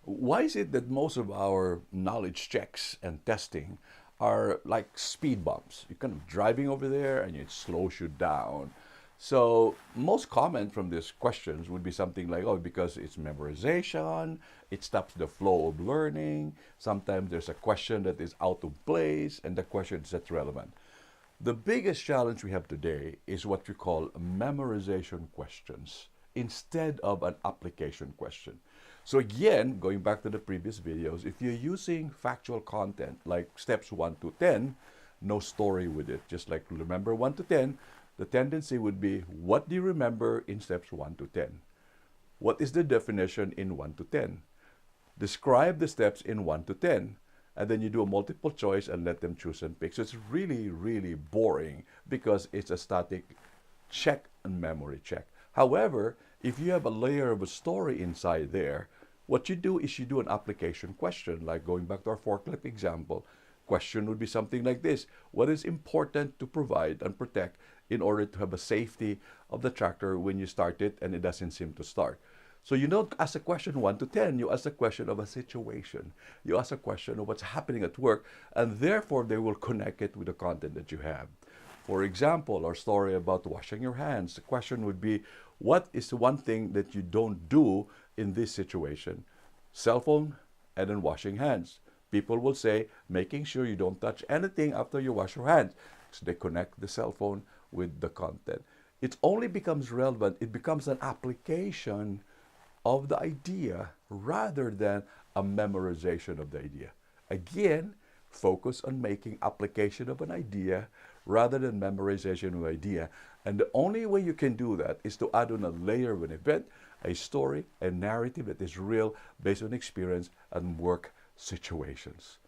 Why is it that most of our knowledge checks and testing are like speed bumps? You're kind of driving over there and it slows you down. So most common from these questions would be something like, oh, because it's memorization, it stops the flow of learning. Sometimes there's a question that is out of place and the question is not relevant. The biggest challenge we have today is what we call memorization questions instead of an application question. So again, going back to the previous videos, if you're using factual content like steps 1 to 10, no story with it. Just like remember 1 to 10, the tendency would be, what do you remember in steps 1 to 10? What is the definition in 1 to 10? Describe the steps in 1 to 10. And then you do a multiple choice and let them choose and pick. So it's really, really boring because it's a static check and memory check. However, if you have a layer of a story inside there, what you do is you do an application question, like going back to our forklift example. Question would be something like this: what is important to provide and protect in order to have a safety of the tractor when you start it and it doesn't seem to start? So you don't ask a question 1 to 10, you ask a question of a situation. You ask a question of what's happening at work, and therefore they will connect it with the content that you have. For example, our story about washing your hands, the question would be, what is the one thing that you don't do in this situation? Cell phone and then washing hands. People will say, making sure you don't touch anything after you wash your hands. So they connect the cell phone with the content. It only becomes relevant, it becomes an application of the idea rather than a memorization of the idea. Again, focus on making application of an idea rather than memorization of an idea. And the only way you can do that is to add on a layer of an event, a story, a narrative that is real based on experience and work situations.